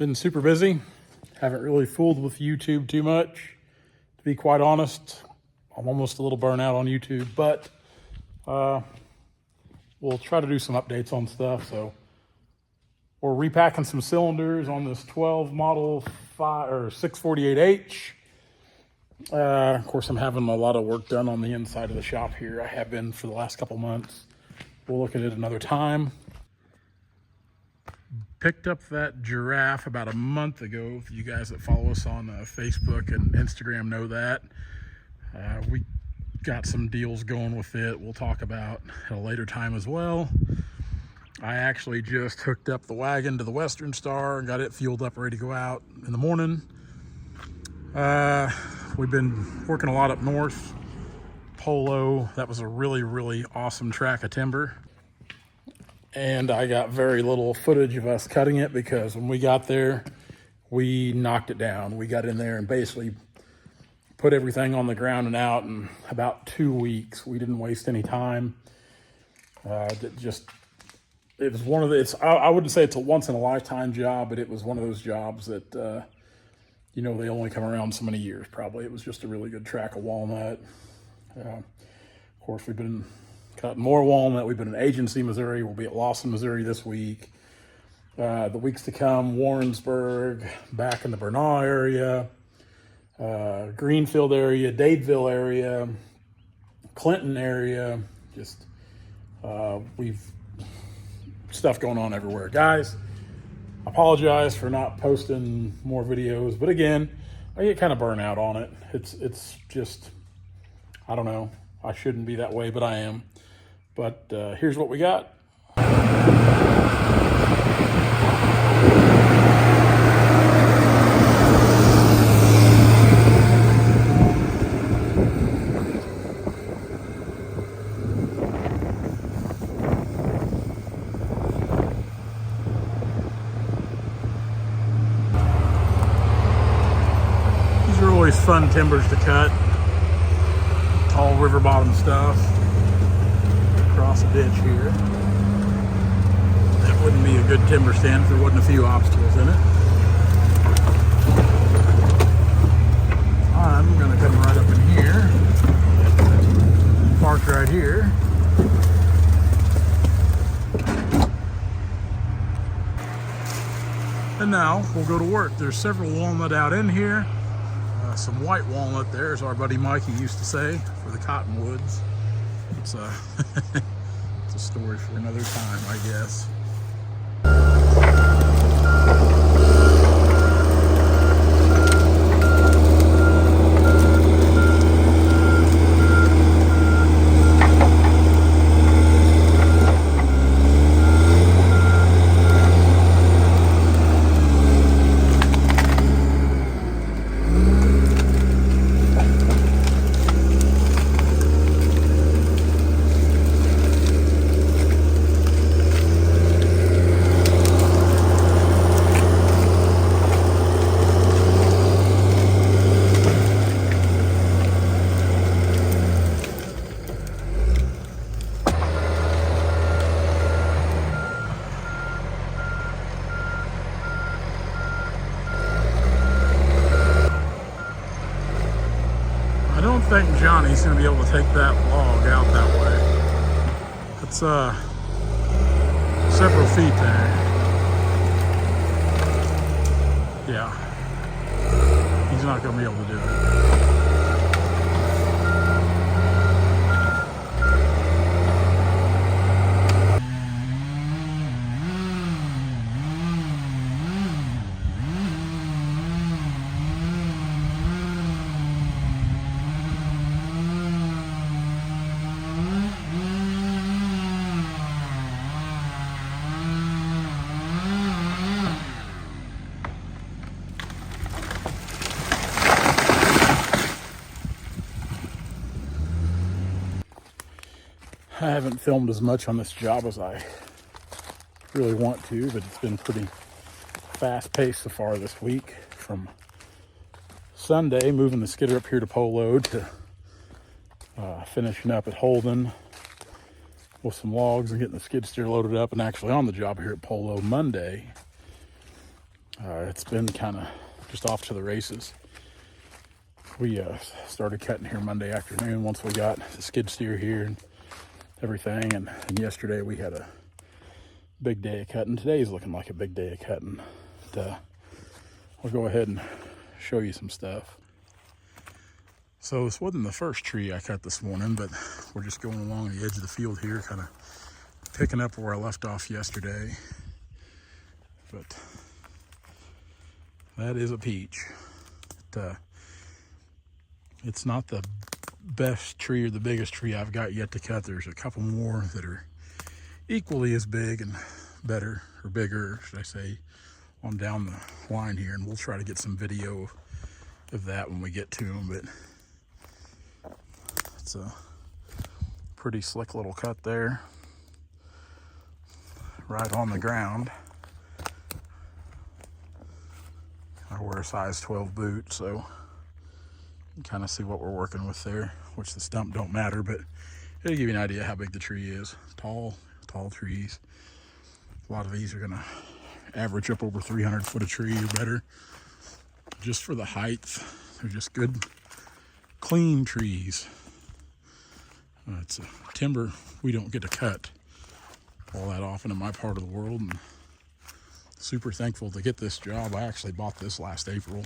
Been super busy. Haven't really fooled with YouTube too much, to be quite honest. I'm almost a little burnt out on YouTube, but we'll try to do some updates on stuff. So we're repacking some cylinders on this 12 model 648H. Of course, I'm having a lot of work done on the inside of the shop here. I have been for the last couple months. We'll look at it another time. Picked up that giraffe about a month ago. You guys that follow us on Facebook and Instagram know that. We got some deals going with it we'll talk about at a later time as well. I actually just hooked up the wagon to the Western Star and got it fueled up, ready to go out in the morning. We've been working a lot up north. Polo, that was a really, really awesome track of timber. And I got very little footage of us cutting it because when we got there, we knocked it down. We got in there and basically put everything on the ground and out in about 2 weeks. We didn't waste any time. It was one of the, I wouldn't say it's a once in a lifetime job, but it was one of those jobs that, they only come around so many years probably. It was just a really good track of walnut. Of course, we've been cutting more walnut. We've been in Agency, Missouri. We'll be at Lawson, Missouri this week. The weeks to come, Warrensburg, back in the Bernal area, Greenfield area, Dadeville area, Clinton area. Just, we've stuff going on everywhere. Guys, I apologize for not posting more videos, but again, I get kind of burnt out on it. It's just, I don't know. I shouldn't be that way, but I am. But here's what we got. These are always fun timbers to cut. Tall river bottom stuff. Across a ditch here. That wouldn't be a good timber stand if there wasn't a few obstacles in it. I'm going to come right up in here. Parked right here. And now we'll go to work. There's several walnut out in here. Some white walnut there, as our buddy Mikey used to say, for the cottonwoods. It's it's a story for another time, I guess. I don't think Johnny's going to be able to take that log out that way. It's several feet there. Yeah. He's not going to be able to do it. I haven't filmed as much on this job as I really want to, but it's been pretty fast-paced so far this week. From Sunday, moving the skidder up here to Polo to finishing up at Holden with some logs and getting the skid steer loaded up, and actually on the job here at Polo Monday. It's been kind of just off to the races. We started cutting here Monday afternoon once we got the skid steer here and everything. And yesterday we had a big day of cutting. Today's looking like a big day of cutting. But, I'll go ahead and show you some stuff. So this wasn't the first tree I cut this morning, but we're just going along the edge of the field here, kind of picking up where I left off yesterday. But that is a peach. It's not the best tree or the biggest tree I've got yet to cut. There's a couple more that are equally as big and better, or bigger, should I say, on down the line here, and we'll try to get some video of that when we get to them. But it's a pretty slick little cut there, right on the ground. I wear a size 12 boot, so you can kind of see what we're working with there, which the stump don't matter, but it'll give you an idea how big the tree is. Tall trees. A lot of these are gonna average up over 300 foot a tree or better. Just for the height, they're just good, clean trees. It's a timber we don't get to cut all that often in my part of the world, and super thankful to get this job. I actually bought this last April.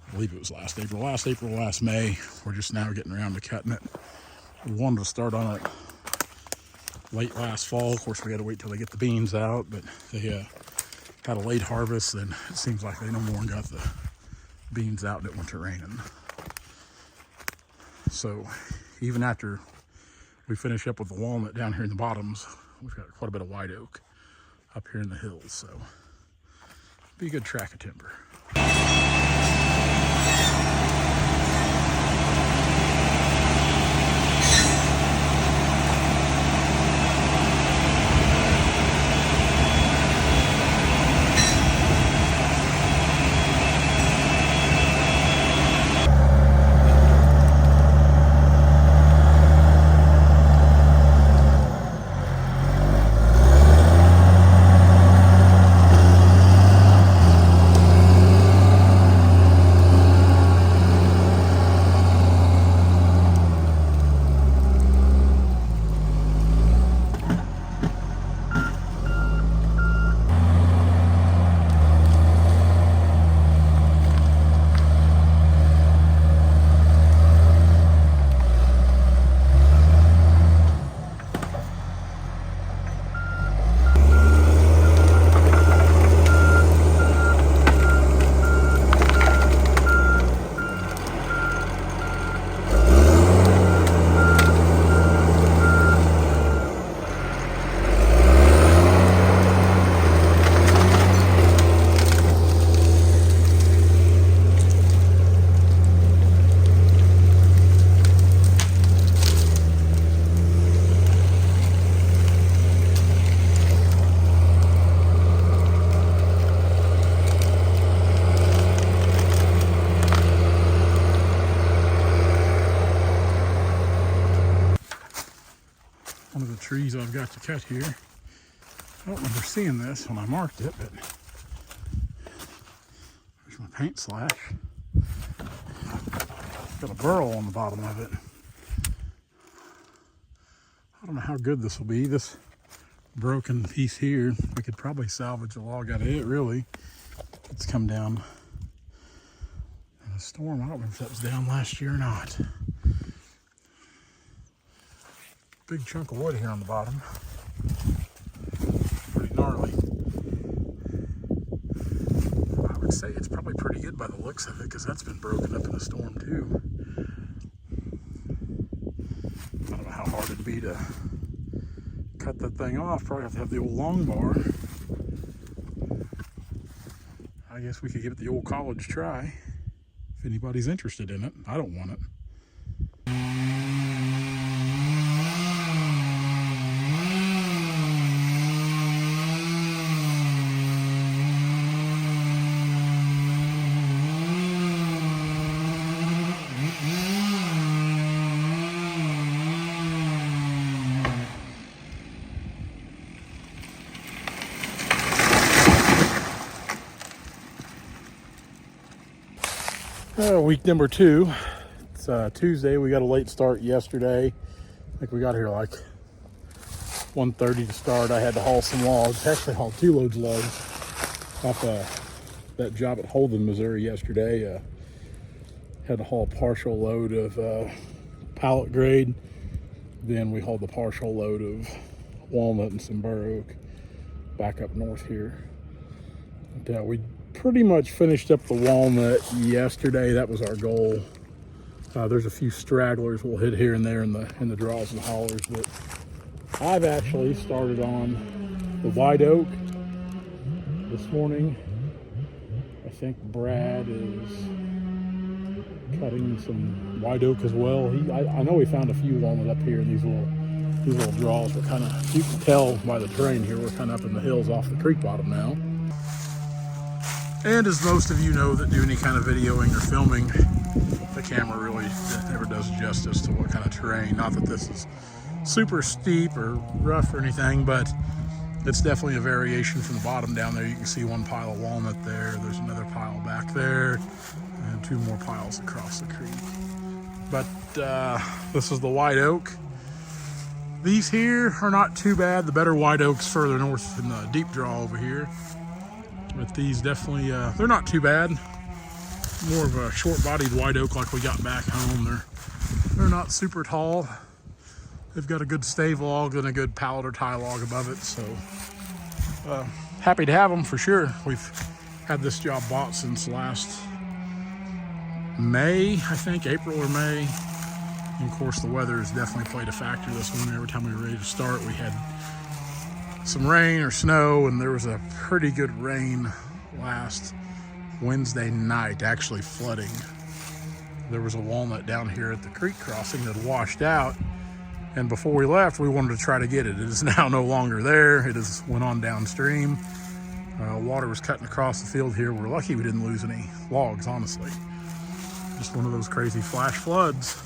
I believe it was last April, last May. We're just now getting around to cutting it. We wanted to start on it late last fall. Of course, we had to wait till they get the beans out, but they had a late harvest, and it seems like they no more got the beans out and it went to raining. So even after we finish up with the walnut down here in the bottoms, we've got quite a bit of white oak up here in the hills, so be a good track of timber. One of the trees I've got to cut here. I don't remember seeing this when I marked it, but there's my paint slash. Got a burl on the bottom of it. I don't know how good this will be. This broken piece here, we could probably salvage a log out of it, really. It's come down in a storm. I don't remember if that was down last year or not. Big chunk of wood here on the bottom. Pretty gnarly. I would say it's probably pretty good by the looks of it, because that's been broken up in a storm too. I don't know how hard it'd be to cut that thing off. Probably have to have the old long bar. I guess we could give it the old college try if anybody's interested in it. I don't want it. Week number 2. It's Tuesday. We got a late start yesterday. I think we got here like 1:30 to start. I had to haul some logs. Actually hauled 2 loads of logs off that job at Holden, Missouri yesterday. Had to haul a partial load of pallet grade. Then we hauled the partial load of walnut and some bur oak back up north here. But, we pretty much finished up the walnut yesterday. That was our goal. There's a few stragglers we'll hit here and there in the draws and hollers, but I've actually started on the white oak this morning. I think Brad is cutting some white oak as well. I know we found a few walnut up here in these little draws. We're kind of, you can tell by the terrain here, we're kind of up in the hills off the creek bottom now. And as most of you know that do any kind of videoing or filming, the camera really never does justice to what kind of terrain. Not that this is super steep or rough or anything, but it's definitely a variation from the bottom down there. You can see one pile of walnut there. There's another pile back there, and 2 more piles across the creek. But this is the white oak. These here are not too bad. The better white oaks further north in the deep draw over here. But these definitely, they're not too bad. More of a short-bodied white oak like we got back home. They're not super tall. They've got a good stave log and a good pallet or tie log above it. So happy to have them for sure. We've had this job bought since last May, I think, April or May. And of course the weather has definitely played a factor this morning. Every time we were ready to start, we had some rain or snow, and there was a pretty good rain last Wednesday night, actually flooding. There was a walnut down here at the creek crossing that washed out, and before we left we wanted to try to get it. It is now no longer there. It has went on downstream. Water was cutting across the field here. We're lucky we didn't lose any logs, honestly. Just one of those crazy flash floods.